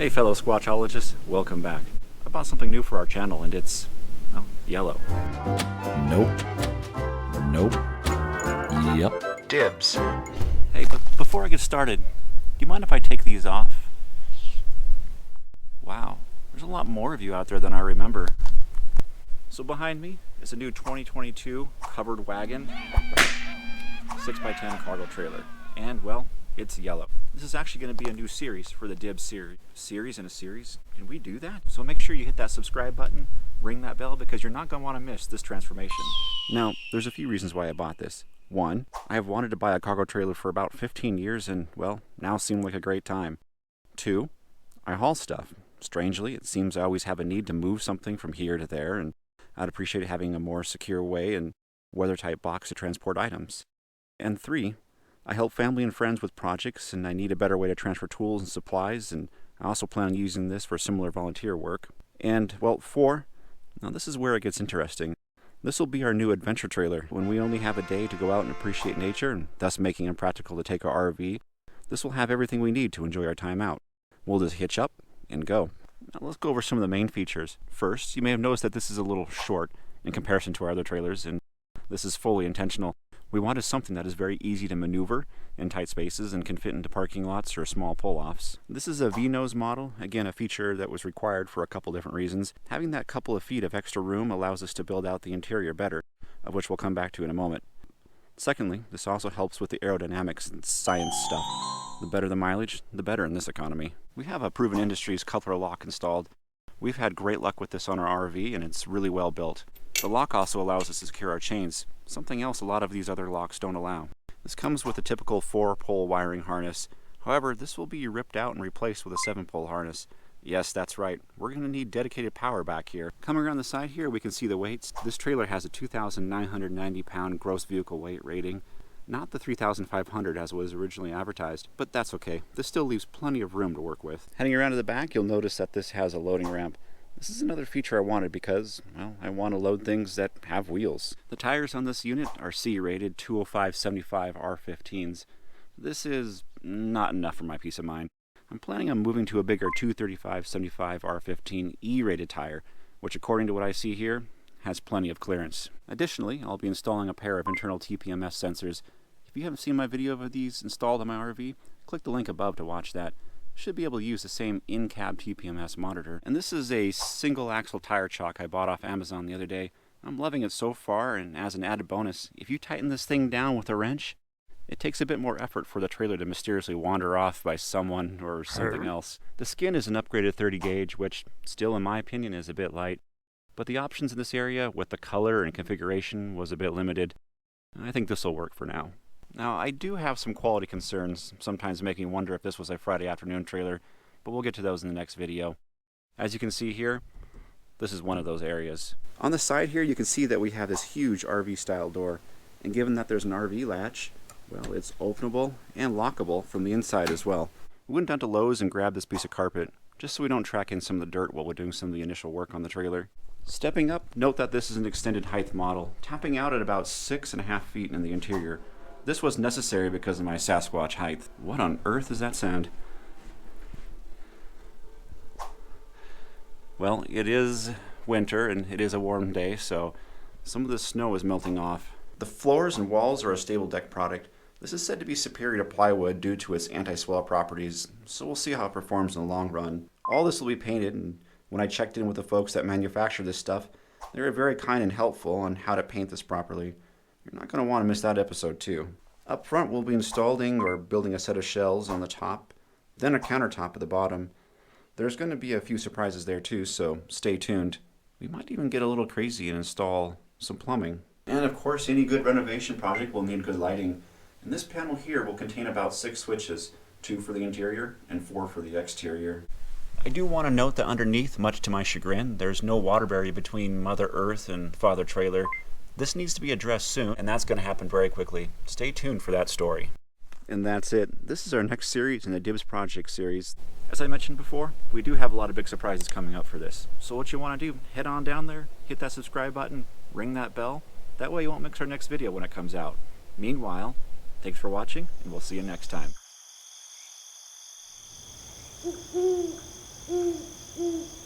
Hey fellow squatchologists, welcome back. I bought something new for our channel and it's, well, yellow. Nope. Yep. Dibs. Hey, but before I get started, do you mind if I take these off? Wow, there's a lot more of you out there than I remember. So behind me is a new 2022 covered wagon 6x10 cargo trailer. And well, it's yellow. This is actually going to be a new series for the Dibs series. Series in a series? Can we do that? So make sure you hit that subscribe button, ring that bell, because you're not going to want to miss this transformation. Now, there's a few reasons why I bought this. One, I have wanted to buy a cargo trailer for about 15 years and, well, now seemed like a great time. Two, I haul stuff. Strangely, it seems I always have a need to move something from here to there, and I'd appreciate having a more secure way and weather-tight box to transport items. And three, I help family and friends with projects, and I need a better way to transfer tools and supplies, and I also plan on using this for similar volunteer work. And, well, four, now this is where it gets interesting. This will be our new adventure trailer. When we only have a day to go out and appreciate nature, and thus making it impractical to take our RV, this will have everything we need to enjoy our time out. We'll just hitch up and go. Now let's go over some of the main features. First, you may have noticed that this is a little short in comparison to our other trailers, and this is fully intentional. We wanted something that is very easy to maneuver in tight spaces and can fit into parking lots or small pull-offs. This is a V-nose model, again a feature that was required for a couple different reasons. Having that couple of feet of extra room allows us to build out the interior better, of which we'll come back to in a moment. Secondly, this also helps with the aerodynamics and science stuff. The better the mileage, the better in this economy. We have a Proven Industries coupler lock installed. We've had great luck with this on our RV and it's really well built. The lock also allows us to secure our chains, something else a lot of these other locks don't allow. This comes with a typical 4-pole wiring harness. However, this will be ripped out and replaced with a 7-pole harness. Yes, that's right. We're going to need dedicated power back here. Coming around the side here, we can see the weights. This trailer has a 2,990 pound gross vehicle weight rating, not the 3,500 as was originally advertised, but that's okay. This still leaves plenty of room to work with. Heading around to the back, you'll notice that this has a loading ramp. This is another feature I wanted because, well, I want to load things that have wheels. The tires on this unit are C-rated 205/75 R15s. This is not enough for my peace of mind. I'm planning on moving to a bigger 235/75 R15 E-rated tire, which according to what I see here, has plenty of clearance. Additionally, I'll be installing a pair of internal TPMS sensors. If you haven't seen my video of these installed on my RV, click the link above to watch that. Should be able to use the same in-cab TPMS monitor. And this is a single axle tire chock I bought off Amazon the other day. I'm loving it so far, and as an added bonus, if you tighten this thing down with a wrench, it takes a bit more effort for the trailer to mysteriously wander off by someone or something else. The skin is an upgraded 30 gauge, which still in my opinion is a bit light, but the options in this area with the color and configuration was a bit limited. I think this will work for now. Now, I do have some quality concerns, sometimes making me wonder if this was a Friday afternoon trailer, but we'll get to those in the next video. As you can see here, this is one of those areas. On the side here, you can see that we have this huge RV-style door, and given that there's an RV latch, well, it's openable and lockable from the inside as well. We went down to Lowe's and grabbed this piece of carpet, just so we don't track in some of the dirt while we're doing some of the initial work on the trailer. Stepping up, note that this is an extended height model, tapping out at about 6.5 feet in the interior. This was necessary because of my Sasquatch height. What on earth is that sound? Well, it is winter and it is a warm day, so some of the snow is melting off. The floors and walls are a stable deck product. This is said to be superior to plywood due to its anti-swell properties, so we'll see how it performs in the long run. All this will be painted, and when I checked in with the folks that manufacture this stuff, they were very kind and helpful on how to paint this properly. You're not going to want to miss that episode too. Up front, we'll be installing or building a set of shelves on the top, then a countertop at the bottom. There's going to be a few surprises there too, so stay tuned. We might even get a little crazy and install some plumbing. And of course, any good renovation project will need good lighting. And this panel here will contain about 6 switches, 2 for the interior and 4 for the exterior. I do want to note that underneath, much to my chagrin, there's no water barrier between Mother Earth and Father Trailer. This needs to be addressed soon, and that's going to happen very quickly. Stay tuned for that story. And that's it. This is our next series in the Dibs Project series. As I mentioned before, we do have a lot of big surprises coming up for this. So what you want to do, head on down there, hit that subscribe button, ring that bell. That way you won't miss our next video when it comes out. Meanwhile, thanks for watching, and we'll see you next time. Mm, mm.